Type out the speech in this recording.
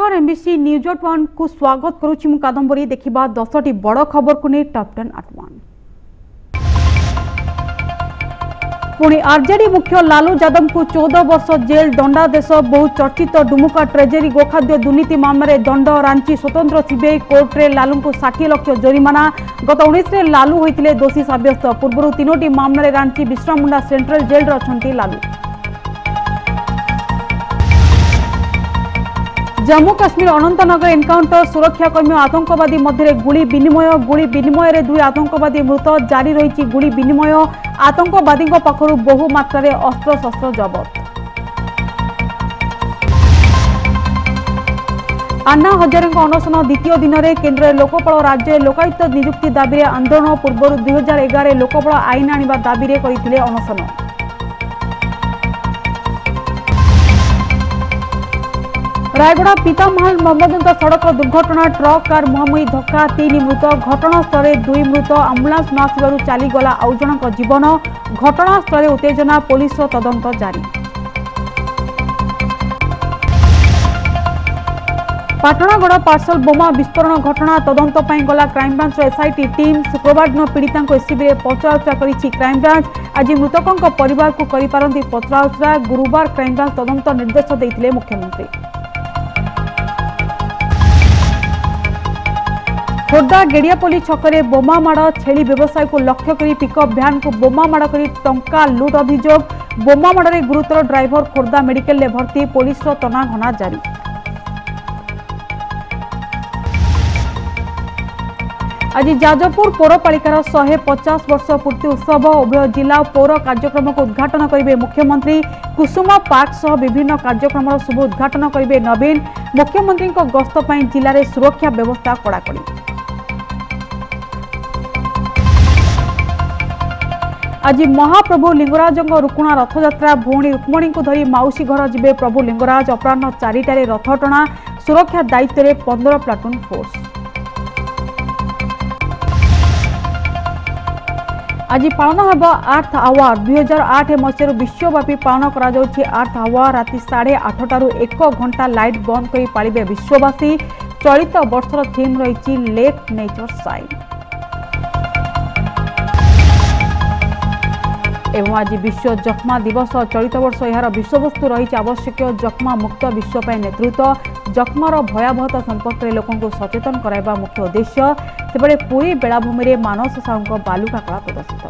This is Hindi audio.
नमस्कार एमबीसी न्यूज वन को स्वागत करुछि मु कादंबरी देखिबा 10टी बड़ खबर को नै टॉप 10 एट 1। पुणी आरजेडी मुख्य लालू यादव को 14 वर्ष जेल दंडादेश। बहु चर्चित डुमुका ट्रेजरी गोखाद्य दुर्नीति मामले दंड। रांची स्वतंत्र सीबीआई कोर्ट रे लालू को 60 लाख जरिमाना। गत 19 रे लालू होइतिले दोषी साब्यस्त। पूर्व 3टी मामले रांची विश्रामुंडा सेंट्रल जेल रे अछंती लालू। जम्मू काश्मीर अनंतनगर एनकाउंटर। सुरक्षाकर्मी और आतंकवादी मध्य गुली विनिमय रे 2 आतंकवादी मृत। जारी रही गुली विनिमय। आतंकवादी पाखरु बहु मात्रा अस्त्र शस्त्र जबत। अन्ना हजारे अनशन द्वितीय दिन में केन्द्र लोकपाल राज्य लोकायुक्त नियुक्ति दाबी आंदोलन। पूर्व 2011 लोकपाल आईन आनिबा दाबी करथिले अनशन। रायगड़ा पीतामहाल मोहम्मद सड़क दुर्घटना। ट्रक कार मुहांमुही धक्का। 3 मृत। घटनास्थल 2 मृत। आंबुलांस न आसबारु चलीगला आउ जनक जीवन। घटनास्थल उत्तेजना। पुलिस तदंत जारी। पाटणागड़ पार्सल बोमा विस्फोरण घटना। तदंत ପାଇଁ गला क्राइमब्रांच एसआईटी टीम। शुक्रवार दिन पीड़िता एससीबी पचराउचरा करिछि क्राइमब्रांच। आज मृतकों परिवार को करिपारंती पचराउचरा। गुरुवार क्राइमब्रांच तदंत निर्देश देइथिले मुख्यमंत्री। खोर्धा गेड़ियापल्ली छकरे बोमा माड़। छेली व्यवसाय को लक्ष्य कर पिकअप भ्यान को बोमा माड़ कर टंका लुट अभियोग। बोमा माड़े गुरुतर ड्राइवर खोर्धा मेडिकल में भर्ती। पुलिस तनाघना जारी। आज जाजपुर पौरपालिकार 150 वर्ष पूर्ति उत्सव। उभय जिला पौर कार्यक्रम को उद्घाटन करेंगे मुख्यमंत्री। कुसुमा पार्क सह विभिन्न कार्यक्रम शुभ उद्घाटन करेंगे नवीन। मुख्यमंत्री गस्त पर जिले में सुरक्षा व्यवस्था कड़ाकड़ी। आज महाप्रभु लिंगराज रुकुणा रथयात्रा। भौणी रुक्मणी को धरी माउसी घर जिबे प्रभु लिंगराज। अपराह 4टारे रथ टणा। सुरक्षा दायित्व में 15 प्लाटून फोर्स। आज पालन होब 8th आवर। 2008 मसीह विश्वव्यापी पालन करा 8th आवर। राति 8:30 1 घंटा लाइट बंद कर पालिबे विश्ववासी। चलित वर्षर थीम रही लेट नेचर साइड। एवं आज विश्व जक्मा दिवस। चलित वर्ष यार विषयवस्तु रही आवश्यक जक्मा मुक्त विश्व पर नेतृत्व। जक्मार भयावहता संपर्क में लोकों सचेतन कराइबा मुख्य उद्देश्य। सेबळे पुरी बेलाभूमि में मानस साहू बालुका कला प्रदर्शित।